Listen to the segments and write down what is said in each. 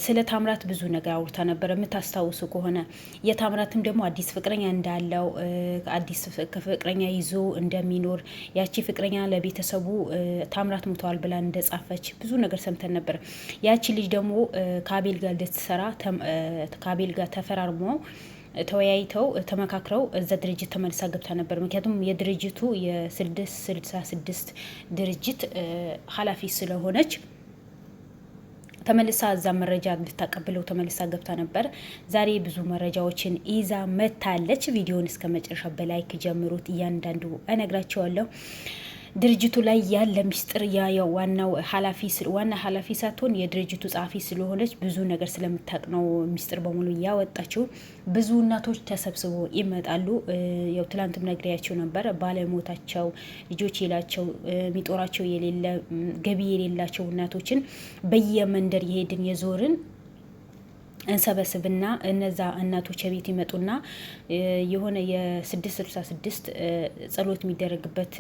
ስለ ታምራት ብዙ ነገር አውርታ ነበር የምታስታውሱ ከሆነ። የታምራትም ደግሞ አዲስ ፍቅረኛ እንዳለው አዲስ ፍቅረኛ ይዞ እንደሚኖር ያቺ ፍቅረኛ ለቤተሰቡ ታምራት ሞተዋል ብላ እንደጻፈች ብዙ ነገር ሰምተን ነበር። ያቺ ልጅ ደግሞ ከአቤል ጋር ልትሰራ ከአቤል ጋር ተፈራርሞ ተወያይተው ተመካክረው እዛ ድርጅት ተመልሳ ገብታ ነበር። ምክንያቱም የድርጅቱ የ666 ድርጅት ኃላፊ ስለሆነች ተመልሳ እዛ መረጃ እንድታቀብለው ተመልሳ ገብታ ነበር። ዛሬ ብዙ መረጃዎችን ይዛ መታለች። ቪዲዮን እስከ መጨረሻ በላይክ ጀምሩት። እያንዳንዱ እነግራቸዋለሁ። ድርጅቱ ላይ ያለ ሚስጥር ዋና ኃላፊ ሳትሆን የድርጅቱ ጸሐፊ ስለሆነች ብዙ ነገር ስለምታውቅ ነው ሚስጥር በሙሉ ያወጣችው። ብዙ እናቶች ተሰብስበው ይመጣሉ። ያው ትላንትም ነግሬያቸው ነበር። ባለሞታቸው ልጆች የላቸው ሚጦራቸው የሌለ ገቢ የሌላቸው እናቶችን በየመንደር የሄድን የዞርን እንሰበስብና እነዛ እናቶች ቤት ይመጡና የሆነ የ666 ጸሎት የሚደረግበት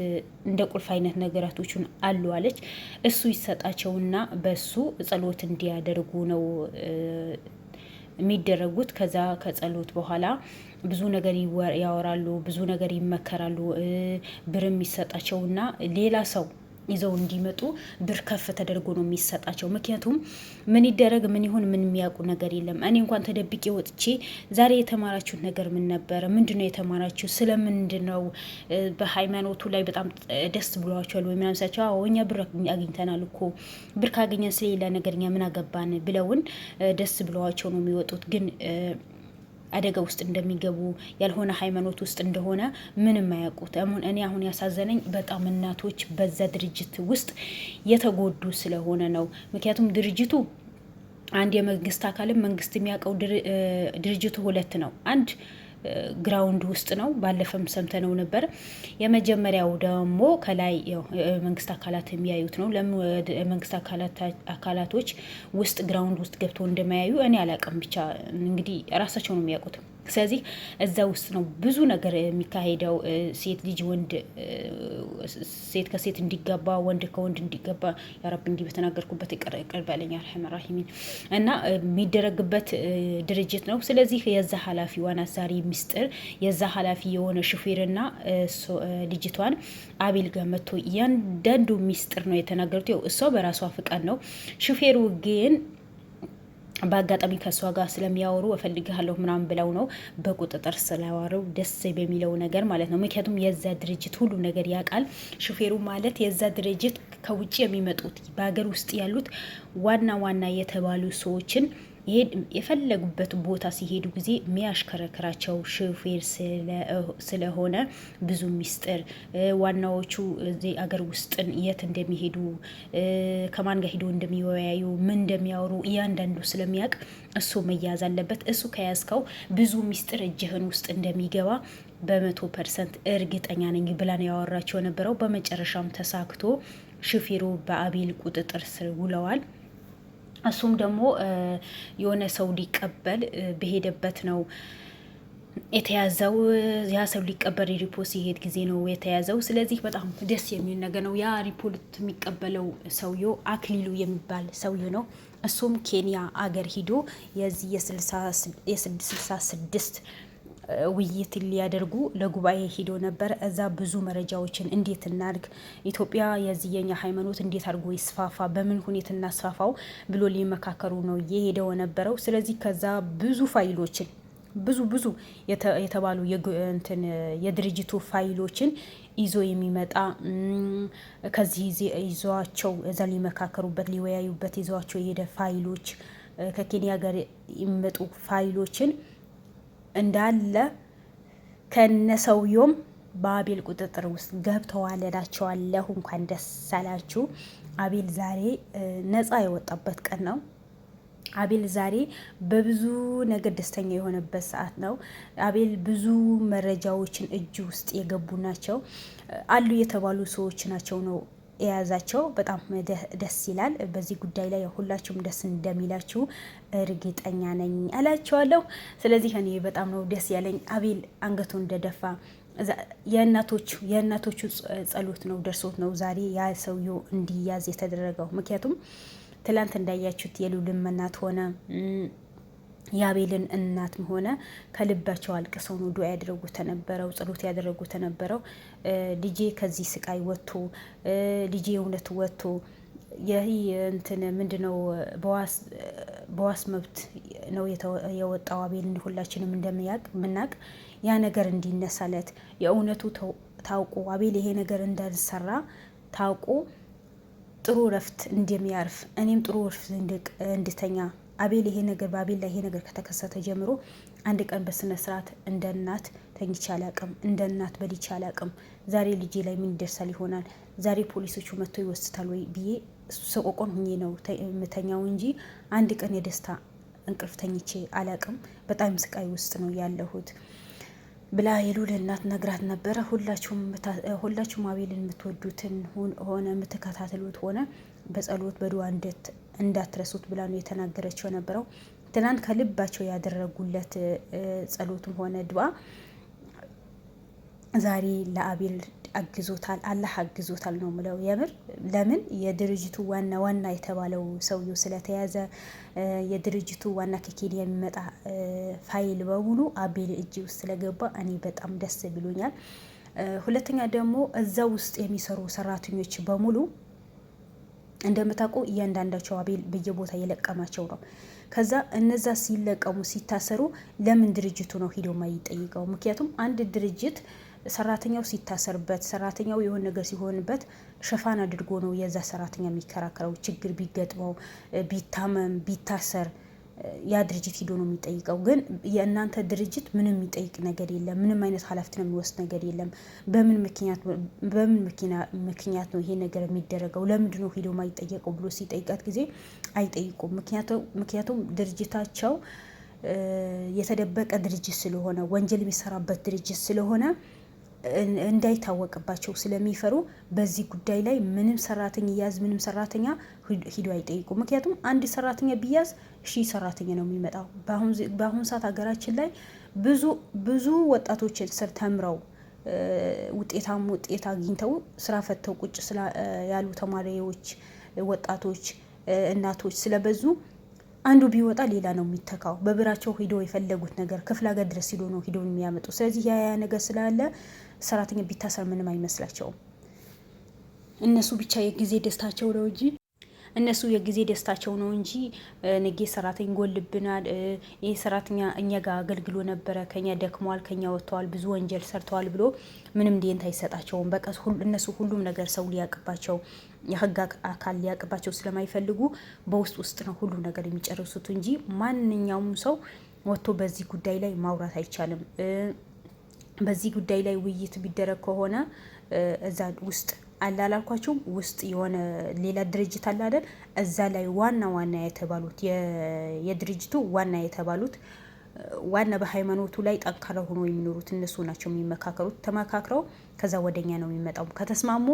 እንደ ቁልፍ አይነት ነገራቶችን አሉ አለች። እሱ ይሰጣቸውና በሱ ጸሎት እንዲያደርጉ ነው የሚደረጉት። ከዛ ከጸሎት በኋላ ብዙ ነገር ያወራሉ፣ ብዙ ነገር ይመከራሉ። ብርም ይሰጣቸውና ሌላ ሰው ይዘው እንዲመጡ ብር ከፍ ተደርጎ ነው የሚሰጣቸው። ምክንያቱም ምን ይደረግ ምን ይሁን ምን የሚያውቁ ነገር የለም። እኔ እንኳን ተደብቄ ወጥቼ ዛሬ የተማራችሁት ነገር ምን ነበረ? ምንድነው የተማራችሁ? ስለምንድን ነው በሃይማኖቱ ላይ በጣም ደስ ብሏቸዋል ወይ ምናምን ሳቸው፣ አዎ እኛ ብር አግኝተናል እኮ ብር ካገኘን ስለሌላ ነገር እኛ ምን አገባን ብለውን ደስ ብለዋቸው ነው የሚወጡት። ግን አደጋ ውስጥ እንደሚገቡ ያልሆነ ሃይማኖት ውስጥ እንደሆነ ምንም አያውቁት። እኔ አሁን ያሳዘነኝ በጣም እናቶች በዛ ድርጅት ውስጥ የተጎዱ ስለሆነ ነው። ምክንያቱም ድርጅቱ አንድ የመንግስት አካልም መንግስት የሚያውቀው ድርጅቱ ሁለት ነው። አንድ ግራውንድ ውስጥ ነው። ባለፈም ሰምተነው ነበር። የመጀመሪያው ደግሞ ከላይ መንግስት አካላት የሚያዩት ነው። ለምን መንግስት አካላቶች ውስጥ ግራውንድ ውስጥ ገብተው እንደማያዩ እኔ አላውቅም። ብቻ እንግዲህ ራሳቸው ነው የሚያውቁት። ስለዚህ እዛ ውስጥ ነው ብዙ ነገር የሚካሄደው። ሴት ልጅ ሴት ከሴት እንዲገባ፣ ወንድ ከወንድ እንዲገባ ያረብ እንዲህ በተናገርኩበት ይቅር በለኝ አርሐም ራሂሚን እና የሚደረግበት ድርጅት ነው። ስለዚህ የዛ ኃላፊ ዋና ዛሬ ሚስጥር የዛ ኃላፊ የሆነ ሹፌርና ልጅቷን አቤል ጋር መጥቶ እያንዳንዱ ሚስጥር ነው የተናገሩት። እሷ በራሷ ፍቃድ ነው። ሹፌሩ ግን በአጋጣሚ ከእሷ ጋር ስለሚያወሩ እፈልግሃለሁ ምናምን ብለው ነው በቁጥጥር ስላዋረው ደስ በሚለው ነገር ማለት ነው። ምክንያቱም የዛ ድርጅት ሁሉ ነገር ያውቃል። ሹፌሩ ማለት የዛ ድርጅት ከውጭ የሚመጡት በሀገር ውስጥ ያሉት ዋና የተባሉ ሰዎችን የፈለጉበት ቦታ ሲሄዱ ጊዜ የሚያሽከረክራቸው ሹፌር ስለሆነ ብዙ ሚስጥር ዋናዎቹ እዚህ አገር ውስጥን የት እንደሚሄዱ ከማን ጋር ሄዶ እንደሚወያዩ ምን እንደሚያወሩ እያንዳንዱ ስለሚያውቅ እሱ መያዝ አለበት። እሱ ከያዝከው ብዙ ሚስጥር እጅህን ውስጥ እንደሚገባ በ100% እርግጠኛ ነኝ ብላ ነው ያወራቸው የነበረው። በመጨረሻም ተሳክቶ ሹፌሩ በአቤል ቁጥጥር ስር ውለዋል። እሱም ደግሞ የሆነ ሰው ሊቀበል በሄደበት ነው የተያዘው። ያ ሰው ሊቀበል ሪፖርት ሲሄድ ጊዜ ነው የተያዘው። ስለዚህ በጣም ደስ የሚል ነገር ነው። ያ ሪፖርት የሚቀበለው ሰውዬው አክሊሉ የሚባል ሰውዬው ነው። እሱም ኬንያ አገር ሂዶ የዚህ የ666 ውይይት ሊያደርጉ ለጉባኤ ሂዶ ነበር። እዛ ብዙ መረጃዎችን እንዴት እናድርግ፣ ኢትዮጵያ የዚህ የኛ ሃይማኖት እንዴት አድርጎ ይስፋፋ፣ በምን ሁኔታ እናስፋፋው ብሎ ሊመካከሩ ነው የሄደው ነበረው። ስለዚህ ከዛ ብዙ ፋይሎችን ብዙ የተባሉ የድርጅቱ ፋይሎችን ይዞ የሚመጣ ከዚህ ይዟቸው እዛ ሊመካከሩበት ሊወያዩበት ይዟቸው የሄደ ፋይሎች ከኬንያ ጋር የሚመጡ ፋይሎችን እንዳለ ከነሰውየውም በአቤል ቁጥጥር ውስጥ ገብተዋል እላቸዋለሁ። እንኳን ደስ አላችሁ። አቤል ዛሬ ነፃ የወጣበት ቀን ነው። አቤል ዛሬ በብዙ ነገር ደስተኛ የሆነበት ሰዓት ነው። አቤል ብዙ መረጃዎችን እጅ ውስጥ የገቡ ናቸው አሉ የተባሉ ሰዎች ናቸው ነው የያዛቸው። በጣም ደስ ይላል። በዚህ ጉዳይ ላይ ሁላችሁም ደስ እንደሚላችሁ እርግጠኛ ነኝ እላችኋለሁ። ስለዚህ እኔ በጣም ነው ደስ ያለኝ። አቤል አንገቱ እንደደፋ የእናቶቹ ጸሎት ነው ደርሶት ነው ዛሬ ያ ሰውዬው እንዲያዝ የተደረገው። ምክንያቱም ትላንት እንዳያችሁት የሉልም እናት ሆነ የአቤልን እናትም ሆነ ከልባቸው አልቅሰው ነው ዱዓ ያደረጉት ተነበረው ጸሎት ያደረጉት ተነበረው ልጄ ከዚህ ስቃይ ወጥቶ ልጄ እውነት ወጥቶ ይህ እንትን ምንድነው በዋስ መብት ነው የወጣው አቤልን ሁላችንም እንደምናቅ ያ ነገር እንዲነሳለት የእውነቱ ታውቆ አቤል ይሄ ነገር እንዳልሰራ ታውቆ ጥሩ ረፍት እንደሚያርፍ እኔም ጥሩ ረፍት እንድተኛ አቤል ይሄ ነገር በአቤል ላይ ይሄ ነገር ከተከሰተ ጀምሮ አንድ ቀን በስነ ስርዓት እንደ እናት ተኝቼ አላቅም፣ እንደ እናት በልቼ አላቅም። ዛሬ ልጄ ላይ ምን ይደርሳል ይሆናል፣ ዛሬ ፖሊሶቹ መጥተው ይወስታል ወይ ብዬ ሰቆቆን ሁኜ ነው የምተኛው እንጂ አንድ ቀን የደስታ እንቅልፍ ተኝቼ አላቅም። በጣም ስቃይ ውስጥ ነው ያለሁት ብላ የሉል እናት ነግራት ነበረ። ሁላችሁም አቤልን የምትወዱትን ሆነ የምትከታተሉት ሆነ በጸሎት በዱዓ እንዳትረሱት ብላ ነው የተናገረችው ነበረው። ትናንት ከልባቸው ያደረጉለት ጸሎትም ሆነ ዱዓ ዛሬ ለአቤል አግዞታል፣ አላህ አግዞታል ነው ምለው። የምር ለምን የድርጅቱ ዋና የተባለው ሰውየው ስለተያዘ የድርጅቱ ዋና ከኬንያ የሚመጣ ፋይል በሙሉ አቤል እጅ ውስጥ ስለገባ እኔ በጣም ደስ ብሎኛል። ሁለተኛ ደግሞ እዛ ውስጥ የሚሰሩ ሰራተኞች በሙሉ እንደምታውቁ እያንዳንዳቸው አቤል በየቦታ የለቀማቸው ነው። ከዛ እነዛ ሲለቀሙ ሲታሰሩ ለምን ድርጅቱ ነው ሂዶ ማይጠይቀው? ምክንያቱም አንድ ድርጅት ሰራተኛው ሲታሰርበት ሰራተኛው የሆነ ነገር ሲሆንበት ሽፋን አድርጎ ነው የዛ ሰራተኛ የሚከራከረው። ችግር ቢገጥመው ቢታመም ቢታሰር ያ ድርጅት ሂዶ ነው የሚጠይቀው። ግን የእናንተ ድርጅት ምንም የሚጠይቅ ነገር የለም፣ ምንም አይነት ኃላፊነት የሚወስድ ነገር የለም። በምን ምክንያት ነው ይሄ ነገር የሚደረገው? ለምንድን ነው ሂዶ ማይጠየቀው ብሎ ሲጠይቃት ጊዜ አይጠይቁም። ምክንያቱም ድርጅታቸው የተደበቀ ድርጅት ስለሆነ ወንጀል የሚሰራበት ድርጅት ስለሆነ እንዳይታወቅባቸው ስለሚፈሩ በዚህ ጉዳይ ላይ ምንም ሰራተኛ ይያዝ ምንም ሰራተኛ ሂዶ አይጠይቁም። ምክንያቱም አንድ ሰራተኛ ቢያዝ ሰራተኛ ነው የሚመጣው። በአሁኑ ሰዓት ሀገራችን ላይ ብዙ ወጣቶች ስር ተምረው ውጤት አግኝተው ስራ ፈተው ቁጭ ያሉ ተማሪዎች፣ ወጣቶች፣ እናቶች ስለበዙ አንዱ ቢወጣ ሌላ ነው የሚተካው። በብራቸው ሂዶ የፈለጉት ነገር ክፍለ ሀገር ድረስ ሂዶ ነው ሂዶ የሚያመጡ። ስለዚህ ያ ነገር ስላለ ሰራተኛ ቢታሰር ምንም አይመስላቸውም። እነሱ ብቻ የጊዜ ደስታቸው ነው እንጂ ነገ ሰራተኛ ጎልብናል፣ ይሄ ሰራተኛ እኛ ጋር አገልግሎ ነበረ፣ ከኛ ደክመዋል፣ ከኛ ወጥተዋል፣ ብዙ ወንጀል ሰርተዋል ብሎ ምንም ዴንት አይሰጣቸውም። በቃ እነሱ ሁሉም ነገር ሰው ሊያቅባቸው የህግ አካል ሊያቅባቸው ስለማይፈልጉ በውስጥ ነው ሁሉ ነገር የሚጨርሱት እንጂ ማንኛውም ሰው ወጥቶ በዚህ ጉዳይ ላይ ማውራት አይቻልም። በዚህ ጉዳይ ላይ ውይይት ቢደረግ ከሆነ እዛ ውስጥ አላላልኳቸውም ውስጥ የሆነ ሌላ ድርጅት አለ አይደል? እዛ ላይ ዋና የተባሉት የድርጅቱ ዋና የተባሉት ዋና በሃይማኖቱ ላይ ጠንካራ ሆኖ የሚኖሩት እነሱ ናቸው የሚመካከሩት። ተመካክረው ከዛ ወደኛ ነው የሚመጣው። ከተስማሙ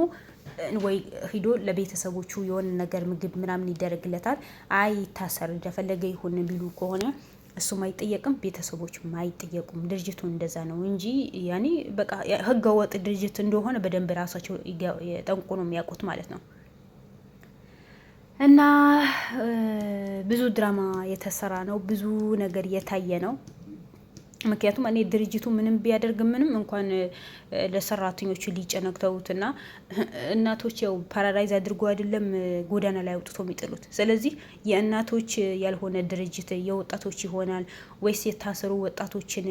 ወይ ሂዶ ለቤተሰቦቹ የሆነ ነገር ምግብ ምናምን ይደረግለታል። አይ ይታሰር እንደፈለገ ይሁን ቢሉ ከሆነ እሱም አይጠየቅም፣ ቤተሰቦችም አይጠየቁም። ድርጅቱ እንደዛ ነው እንጂ ያኔ በቃ ህገ ወጥ ድርጅት እንደሆነ በደንብ ራሳቸው ጠንቁ ነው የሚያውቁት ማለት ነው። እና ብዙ ድራማ የተሰራ ነው፣ ብዙ ነገር የታየ ነው። ምክንያቱም እኔ ድርጅቱ ምንም ቢያደርግ ምንም እንኳን ለሰራተኞቹ ሊጨነቅተውትና እናቶች ያው ፓራላይዝ አድርጎ አይደለም ጎዳና ላይ አውጥቶ የሚጥሉት። ስለዚህ የእናቶች ያልሆነ ድርጅት የወጣቶች ይሆናል ወይስ የታሰሩ ወጣቶችን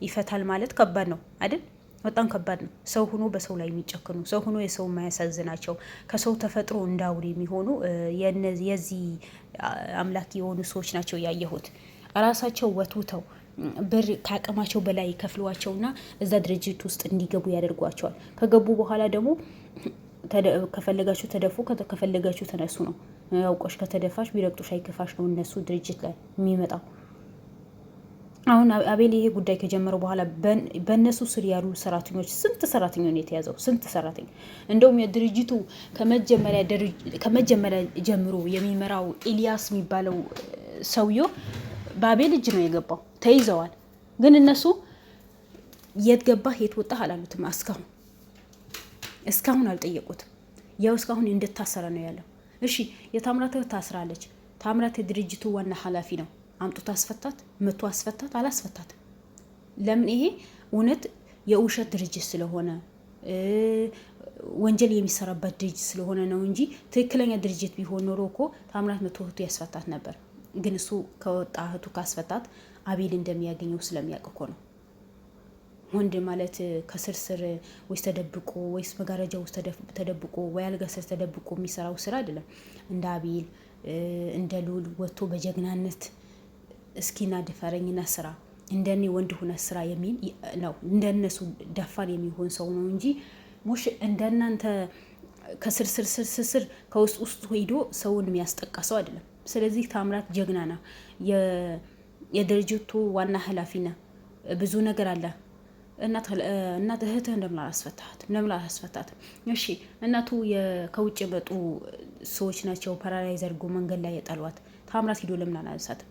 ይፈታል ማለት ከባድ ነው አይደል? በጣም ከባድ ነው። ሰው ሆኖ በሰው ላይ የሚጨክኑ ሰው ሆኖ የሰው የማያሳዝናቸው ከሰው ተፈጥሮ እንዳውሬ የሚሆኑ የዚህ አምላክ የሆኑ ሰዎች ናቸው ያየሁት። ራሳቸው ወትውተው ብር ከአቅማቸው በላይ ከፍሏቸውና እዛ ድርጅት ውስጥ እንዲገቡ ያደርጓቸዋል። ከገቡ በኋላ ደግሞ ከፈለጋችሁ ተደፉ፣ ከፈለጋችሁ ተነሱ ነው። ያውቆሽ ከተደፋሽ ቢረግጦሽ አይከፋሽ ነው እነሱ ድርጅት ላይ የሚመጣው። አሁን አቤል ይሄ ጉዳይ ከጀመረው በኋላ በእነሱ ስር ያሉ ሰራተኞች ስንት ሰራተኛ ነው የተያዘው? ስንት ሰራተኛ። እንደውም የድርጅቱ ከመጀመሪያ ጀምሮ የሚመራው ኤልያስ የሚባለው ሰውዬው በአቤል እጅ ነው የገባው። ተይዘዋል። ግን እነሱ የት ገባህ የት ወጣህ አላሉትም። እስካሁን አልጠየቁትም። ያው እስካሁን እንደታሰረ ነው ያለው። እሺ የታምራት እህት ታስራለች። ታምራት የድርጅቱ ዋና ኃላፊ ነው። አምጥቶ አስፈታት? መቶ አስፈታት? አላስፈታትም። ለምን? ይሄ እውነት የውሸት ድርጅት ስለሆነ ወንጀል የሚሰራበት ድርጅት ስለሆነ ነው እንጂ ትክክለኛ ድርጅት ቢሆን ኖሮ እኮ ታምራት መቶ እህቱ ያስፈታት ነበር። ግን እሱ ከወጣ እህቱ ካስፈታት አቤል እንደሚያገኘው ስለሚያውቅ እኮ ነው። ወንድ ማለት ከስርስር ወይስ ተደብቆ ወይስ መጋረጃ ውስጥ ተደብቆ ወይ አልጋ ስር ተደብቆ የሚሰራው ስራ አይደለም። እንደ አቤል እንደ ሉል ወጥቶ በጀግናነት እስኪና ድፈረኝና ስራ እንደኔ ወንድ ሁነ ስራ የሚል ነው። እንደነሱ ደፋር የሚሆን ሰው ነው እንጂ ሙሽ እንደናንተ ከስርስር ከውስጥ ውስጥ ሄዶ ሰውን የሚያስጠቃ ሰው አይደለም። ስለዚህ ታምራት ጀግና ነው። የድርጅቱ ዋና ኃላፊ ነው። ብዙ ነገር አለ። እናት እህትህ እንደምን አላስፈታትም? እሺ እናቱ ከውጭ የመጡ ሰዎች ናቸው ፓራላይዝ አድርጎ መንገድ ላይ የጣሏት። ታምራት ሂዶ ለምን አላነሳትም?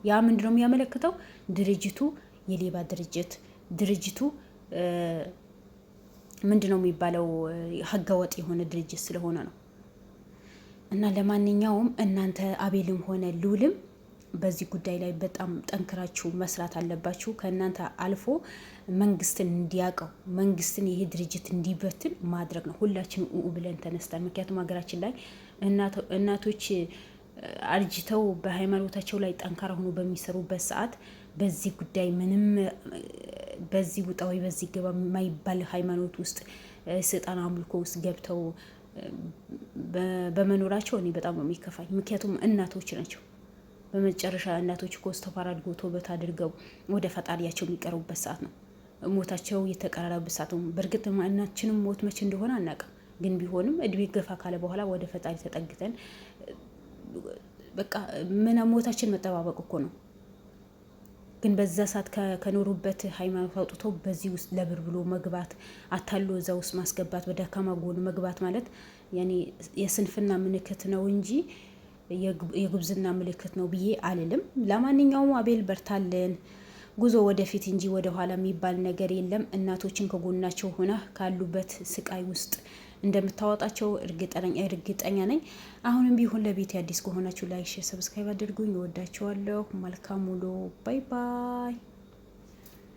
ያ ምንድነው የሚያመለክተው? ድርጅቱ የሌባ ድርጅቱ ምንድነው የሚባለው? ህገወጥ የሆነ ድርጅት ስለሆነ ነው። እና ለማንኛውም እናንተ አቤልም ሆነ ሉልም በዚህ ጉዳይ ላይ በጣም ጠንክራችሁ መስራት አለባችሁ። ከእናንተ አልፎ መንግስትን እንዲያውቀው መንግስትን ይሄ ድርጅት እንዲበትን ማድረግ ነው። ሁላችን ብለን ተነስተን፣ ምክንያቱም ሀገራችን ላይ እናቶች አርጅተው በሃይማኖታቸው ላይ ጠንካራ ሆኖ በሚሰሩበት ሰዓት በዚህ ጉዳይ ምንም በዚህ ውጣ ወይ በዚህ ገባ የማይባል ሃይማኖት ውስጥ ሰይጣን አምልኮ ውስጥ ገብተው በመኖራቸው እኔ በጣም ነው የሚከፋኝ። ምክንያቱም እናቶች ናቸው። በመጨረሻ እናቶች እኮ እስተፋር አድርገው ተውበት አድርገው ወደ ፈጣሪያቸው የሚቀርቡበት ሰዓት ነው። ሞታቸው የተቀራረበ ሰዓት ነው። በእርግጥ እናችንም ሞት መቼ እንደሆነ አናውቅም። ግን ቢሆንም እድሜ ገፋ ካለ በኋላ ወደ ፈጣሪ ተጠግተን በቃ ምን ሞታችን መጠባበቅ እኮ ነው። ግን በዛ ሰዓት ከኖሩበት ሃይማኖት አውጥቶ በዚህ ውስጥ ለብር ብሎ መግባት፣ አታሎ እዛ ውስጥ ማስገባት፣ በደካማ ጎን መግባት ማለት ያኔ የስንፍና ምልክት ነው እንጂ የጉብዝና ምልክት ነው ብዬ አልልም። ለማንኛውም አቤል በርታለን፣ ጉዞ ወደፊት እንጂ ወደ ኋላ የሚባል ነገር የለም። እናቶችን ከጎናቸው ሆነ ካሉበት ስቃይ ውስጥ እንደምታወጣቸው እርግጠኛ ነኝ። አሁንም ቢሆን ለቤት አዲስ ከሆናችሁ ላይክ፣ ሼር፣ ሰብስክራይብ አድርጉኝ። እወዳችኋለሁ። መልካም ውሎ። ባይ ባይ።